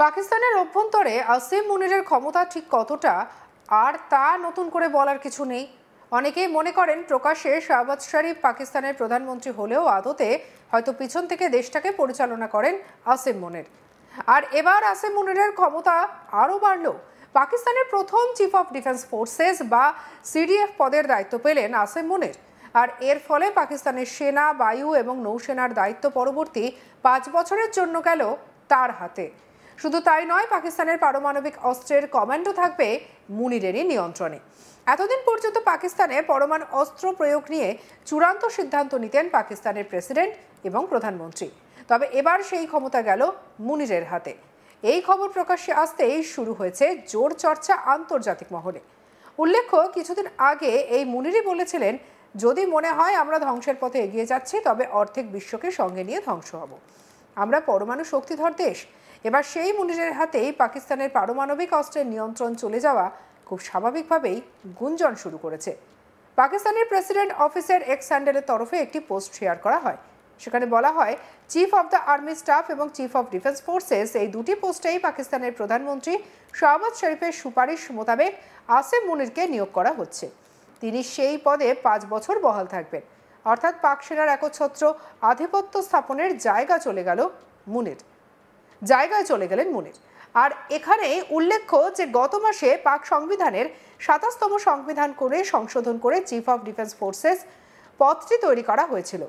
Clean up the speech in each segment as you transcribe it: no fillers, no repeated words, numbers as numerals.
পাকিস্তানের অভ্যন্তরে আসিম মুনিরের ক্ষমতা ঠিক কতটা আর তা নতুন করে বলার কিছু নেই। অনেকেই মনে করেন প্রকাশ্যে শাহবাজ শরীফ পাকিস্তানের প্রধানমন্ত্রী হলেও আদতে হয়তো পিছন থেকে দেশটাকে পরিচালনা করেন আসিম মুনির। আর এবার আসিম মুনিরের ক্ষমতা আরও বাড়ল। পাকিস্তানের প্রথম চিফ অফ ডিফেন্স ফোর্সেস বা সিডিএফ পদের দায়িত্ব পেলেন আসিম মুনির। আর এর ফলে পাকিস্তানের সেনা, বায়ু এবং নৌসেনার দায়িত্ব পরবর্তী 5 বছরের জন্য গেল তার হাতে। শুধু তাই নয়, পাকিস্তানের পারমাণবিক অস্ত্রের কমান্ডো থাকবে মুনিরেরই নিয়ন্ত্রণে। এতদিন পর্যন্ত পাকিস্তানে পরমাণু অস্ত্র প্রয়োগ নিয়ে চূড়ান্ত সিদ্ধান্ত নিতেন পাকিস্তানের প্রেসিডেন্ট এবং প্রধানমন্ত্রী। তবে এবার সেই ক্ষমতা গেল মুনিরের হাতে। এই খবর প্রকাশ্যে আসতেই শুরু হয়েছে জোর চর্চা আন্তর্জাতিক মহলে। উল্লেখ্য, কিছুদিন আগে এই মুনিরই বলেছিলেন, যদি মনে হয় আমরা ধ্বংসের পথে এগিয়ে যাচ্ছি তবে অর্ধেক বিশ্বকে সঙ্গে নিয়ে ধ্বংস হব। আমরা পরমাণু শক্তিধর দেশ। এবার সেই মুনিরের হাতেই পাকিস্তানের পারমাণবিক অস্ত্রের নিয়ন্ত্রণ চলে যাওয়া খুব স্বাভাবিকভাবেই গুঞ্জন শুরু করেছে। পাকিস্তানের প্রেসিডেন্ট অফিসের এক্স হ্যান্ডেলের তরফে একটি পোস্ট শেয়ার করা হয়। সেখানে বলা হয়, chief of the army staff এবং চিফ অব ডিফেন্স ফোর্সেস এই দুটি পোস্টেই পাকিস্তানের প্রধানমন্ত্রী শাহবাজ শরীফের সুপারিশ মোতাবেক আসিম মুনিরকে নিয়োগ করা হচ্ছে। তিনি সেই পদে 5 বছর বহাল থাকবেন। অর্থাৎ পাক সেনার একচ্ছত্র আধিপত্য স্থাপনের জায়গায় চলে গেলেন মুনির। আর এখানে উল্লেখ্য যে গত মাসে পাক সংবিধানের 27তম সংবিধান করে সংশোধন করে চিফ অফ ডিফেন্স ফোর্সেস পদটি তৈরি করা হয়েছিল।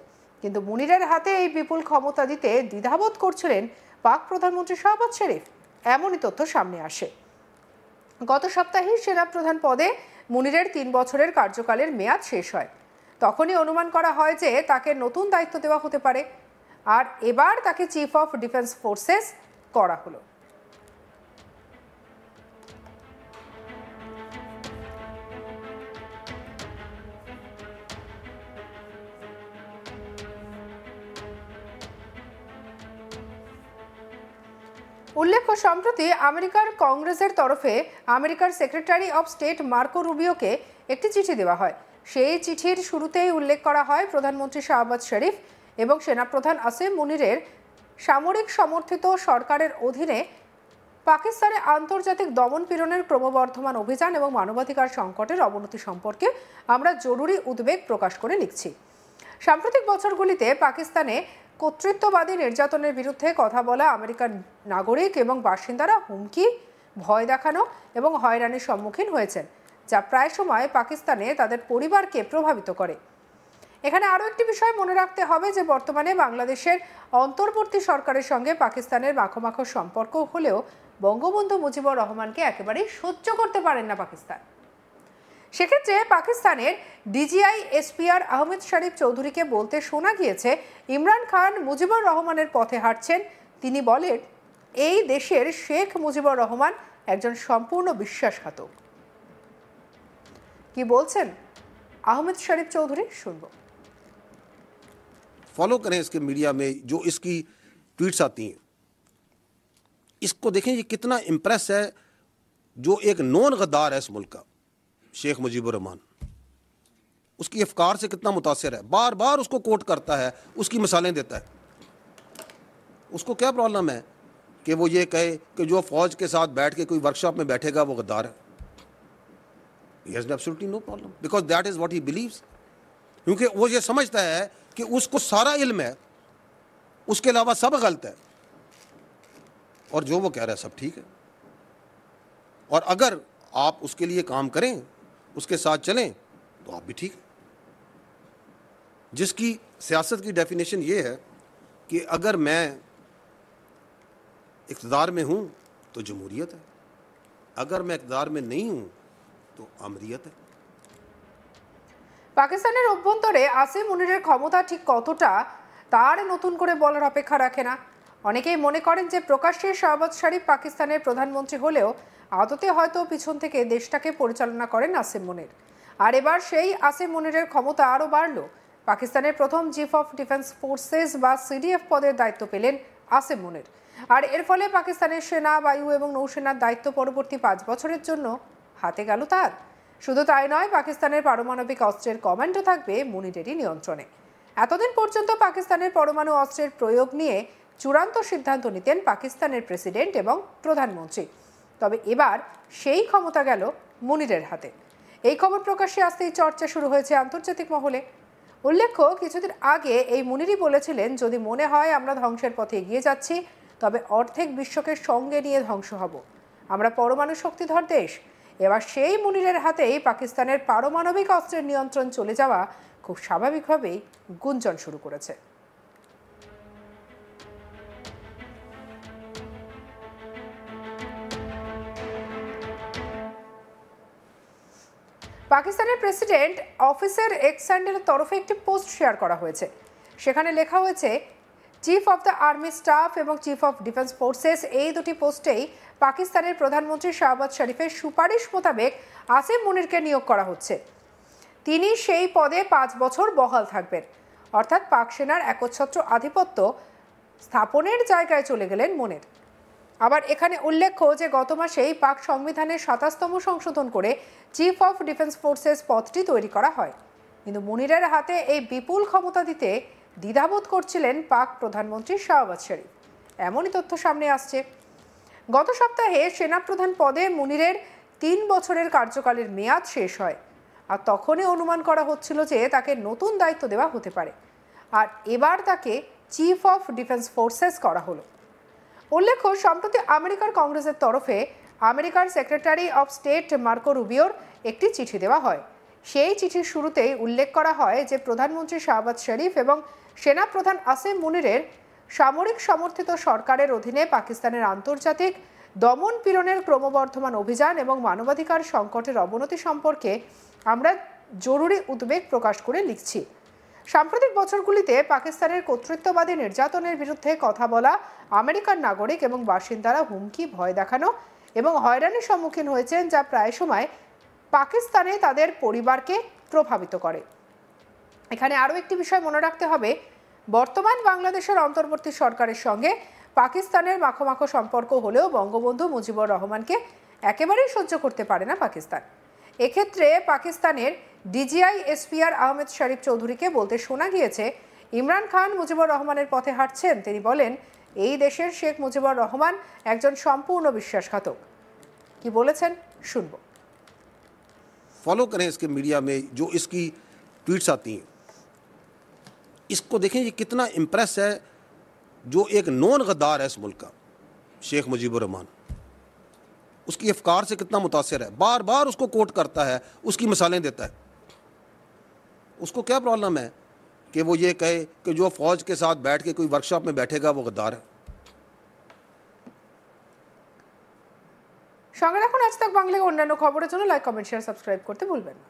কিন্তু মুনিরের হাতে এই বিপুল ক্ষমতা দিতে দ্বিধাবোধ করছিলেন পাক প্রধানমন্ত্রী শাহবাজ শরীফ। এমনই তথ্য সামনে আসে। গত সপ্তাহে সেনাপ্রধান পদে মুনিরের 3 বছরের কার্যকালের মেয়াদ শেষ হয়। তখনই অনুমান করা হয় যে তাকে নতুন দায়িত্ব দেওয়া হতে পারে। আর এবার তাকে চিফ অফ ডিফেন্স ফোর্সেস করা হলো। উল্লেখ্য, সম্প্রতি আমেরিকার কংগ্রেসের তরফে আমেরিকার সেক্রেটারি অব স্টেট মার্কো রুবিওকে একটি চিঠি দেওয়া হয়। সেই চিঠির শুরুতেই উল্লেখ করা হয়, প্রধানমন্ত্রী শাহবাজ শরীফ এবং সেনাপ্রধান আসিম মুনিরের সামরিক সমর্থিত সরকারের অধীনে পাকিস্তানে আন্তর্জাতিক দমন পীড়নের ক্রমবর্ধমান অভিযান এবং মানবাধিকার সংকটের অবনতি সম্পর্কে আমরা জরুরি উদ্বেগ প্রকাশ করে লিখছি। সাম্প্রতিক বছরগুলিতে পাকিস্তানে কর্তৃত্ববাদী নির্যাতনের বিরুদ্ধে কথা বলা আমেরিকান নাগরিক এবং বাসিন্দারা হুমকি, ভয় দেখানো এবং হয়রানির সম্মুখীন হয়েছেন, যা প্রায় সময় পাকিস্তানে তাদের পরিবারকে প্রভাবিত করে। এখানে আরও একটি বিষয় মনে রাখতে হবে যে বর্তমানে বাংলাদেশের অন্তর্বর্তী সরকারের সঙ্গে পাকিস্তানের মাখো সম্পর্ক হলেও বঙ্গবন্ধু মুজিবুর রহমানকে একেবারেই সহ্য করতে পারেন না পাকিস্তান। সেক্ষেত্রে পাকিস্তানের ডিজিআই এসপিআর আহমেদ শরীফ চৌধুরীকে বলতে শোনা গিয়েছে, ইমরান খান মুজিবুর রহমানের পথে হাঁটছেন। তিনি বলেন, এই দেশের শেখ মুজিবুর রহমান একজন সম্পূর্ণ বিশ্বাসঘাতক। কি বলছেন আহমেদ শরীফ চৌধুরী, শুনবো। फॉलो करें इसके मीडिया में जो इसकी ट्वीट्स आती हैं, इसको देखें ये कितना इम्प्रेस है। जो एक नॉन गद्दार है इस मुल्क का, शेख मुजीबुर रहमान, उसकी अफकार से कितना मुतासिर है, बार बार उसको कोट करता है, उसकी मिसालें देता है। उसको क्या प्रॉब्लम है कि वो ये कहे कि जो फौज के साथ बैठ के कोई वर्कशॉप में बैठेगा वो गद्दार है। He has absolutely no problem because that is what he believes। क्योंकि वो ये समझता है कि उसको सारा इल्म है, उसके अलावा सब गलत है, और जो वो कह रहा है सब ठीक है। और अगर आप उसके लिए काम करें, उसके साथ चलें, तो आप भी ठीक है। जिसकी सियासत की डेफिनेशन ये है कि अगर मैं इक़्तिदार में हूं तो जमहूरियत है, अगर मैं इक़्तिदार में नहीं हूं तो आमरियत है। পাকিস্তানের অভ্যন্তরে আসিম মুনিরের ক্ষমতা ঠিক কতটা তার নতুন করে বলার অপেক্ষা রাখে না। অনেকেই মনে করেন যে প্রকাশ্যে শাহবাজ শরীফ পাকিস্তানের প্রধানমন্ত্রী হলেও আদতে হয়তো পিছন থেকে দেশটাকে পরিচালনা করেন আসিম মুনির। আর এবার সেই আসিম মুনিরের ক্ষমতা আরও বাড়ল। পাকিস্তানের প্রথম চিফ অফ ডিফেন্স ফোর্সেস বা সিডিএফ পদের দায়িত্ব পেলেন আসিম মুনির। আর এর ফলে পাকিস্তানের সেনা, বায়ু এবং নৌসেনার দায়িত্ব পরবর্তী 5 বছরের জন্য হাতে গেল তার। শুধু তাই নয়, পাকিস্তানের পারমাণবিক অস্ত্রের কমান্ডো থাকবে মুনিরেরই নিয়ন্ত্রণে। এতদিন পর্যন্ত পাকিস্তানের পরমাণু অস্ত্রের প্রয়োগ নিয়ে চূড়ান্ত সিদ্ধান্ত নিতেন পাকিস্তানের প্রেসিডেন্ট এবং প্রধানমন্ত্রী। তবে এবার সেই ক্ষমতা গেল মুনিরের হাতে। এই খবর প্রকাশ্যে আসতেই চর্চা শুরু হয়েছে আন্তর্জাতিক মহলে। উল্লেখ্য, কিছুদিন আগে এই মুনিরই বলেছিলেন, যদি মনে হয় আমরা ধ্বংসের পথে এগিয়ে যাচ্ছি, তবে অর্ধেক বিশ্বকে সঙ্গে নিয়ে ধ্বংস হব। আমরা পরমাণু শক্তিধর দেশ। এবার সেই মুনিরের হাতেই পাকিস্তানের পারমাণবিক অস্ত্রের নিয়ন্ত্রণ চলে যাওয়া খুব স্বাভাবিকভাবেই গুঞ্জন শুরু করেছে। পাকিস্তানের প্রেসিডেন্ট অফিসের এক্স হ্যান্ডেলের তরফে একটি পোস্ট শেয়ার করা হয়েছে। সেখানে লেখা হয়েছে, chief of the army staff এবং চিফ অফ ডিফেন্স ফোর্সেস, এই দুটি পোস্টেই পাকিস্তানের প্রধানমন্ত্রী শাহবাজ শরীফের সুপারিশ মোতাবেক আসিম মুনিরকে নিয়োগ করা হচ্ছে। তিনি সেই পদে 5 বছর বহাল থাকবেন। অর্থাৎ পাক সেনার একচ্ছত্র আধিপত্য স্থাপনের জায়গায় চলে গেলেন মুনির। আবার এখানে উল্লেখ্য যে গত মাসেই পাক সংবিধানের 27তম সংশোধন করে চিফ অফ ডিফেন্স ফোর্সেস পদটি তৈরি করা হয়। কিন্তু মুনিরের হাতে এই বিপুল ক্ষমতা দিতে দ্বিধাবোধ করছিলেন পাক প্রধানমন্ত্রী শাহবাজ শরীফ। এমনই তথ্য সামনে আসছে। গত সপ্তাহে সেনাপ্রধান পদে মুনিরের 3 বছরের কার্যকালের মেয়াদ শেষ হয়। আর তখনই অনুমান করা হচ্ছিল যে তাকে নতুন দায়িত্ব দেওয়া হতে পারে। আর এবার তাকে চিফ অফ ডিফেন্স ফোর্সেস করা হলো। উল্লেখ্য, সম্প্রতি আমেরিকার কংগ্রেসের তরফে আমেরিকার সেক্রেটারি অফ স্টেট মার্কো রুবিওর একটি চিঠি দেওয়া হয়। সেই চিঠির শুরুতেই উল্লেখ করা হয় যে প্রধানমন্ত্রী শাহবাজ শরীফ এবং সেনাপ্রধান আসিম মুনিরের সামরিক সমর্থিত সরকারের অধীনে পাকিস্তানের আন্তর্জাতিক দমন পীড়নের ক্রমবর্ধমান অভিযান এবং মানবাধিকার সংকটের অবনতি সম্পর্কে আমরা জরুরি উদ্বেগ প্রকাশ করে লিখছি। সাম্প্রতিক বছরগুলিতে পাকিস্তানের কর্তৃত্ববাদী নির্যাতনের বিরুদ্ধে কথা বলা আমেরিকান নাগরিক এবং বাসিন্দারা হুমকি, ভয় দেখানো এবং হয়রানির সম্মুখীন হয়েছেন, যা প্রায় সময় পাকিস্তানে তাদের পরিবারকে প্রভাবিত করে। এখানে আরও একটি বিষয় মনে রাখতে হবে, বর্তমান বাংলাদেশের অন্তর্বর্তী সরকারের সঙ্গে পাকিস্তানের মাখো সম্পর্ক হলেও বঙ্গবন্ধু মুজিবুর রহমানকে একেবারেই সহ্য করতে পারে না পাকিস্তান। এক্ষেত্রে পাকিস্তানের ডিজিআই এসপিআর আহমেদ শরীফ চৌধুরীকে বলতে শোনা গিয়েছে, ইমরান খান মুজিবুর রহমানের পথে হাঁটছেন। তিনি বলেন, এই দেশের শেখ মুজিবুর রহমান একজন সম্পূর্ণ বিশ্বাসঘাতক। কি বলেছেন শুনবো। फॉलो करें इसके मीडिया में जो इसकी ट्वीट्स आती हैं, इसको देखें ये कितना इम्प्रेस है। जो एक नॉन गद्दार है इस मुल्क का, शेख मुजीबुर रहमान, उसकी अफकार से कितना मुतासिर है, बार बार उसको कोट करता है, उसकी मिसालें देता है। उसको क्या प्रॉब्लम है कि वो ये कहे कि जो फौज के साथ बैठ के कोई वर्कशॉप में बैठेगा वो गद्दार है। সঙ্গে রাখুন আজ তাক বাংলার অন্যান্য খবরের জন্য। লাইক, কমেন্ট, শেয়ার, সাবস্ক্রাইব করতে ভুলবেন না।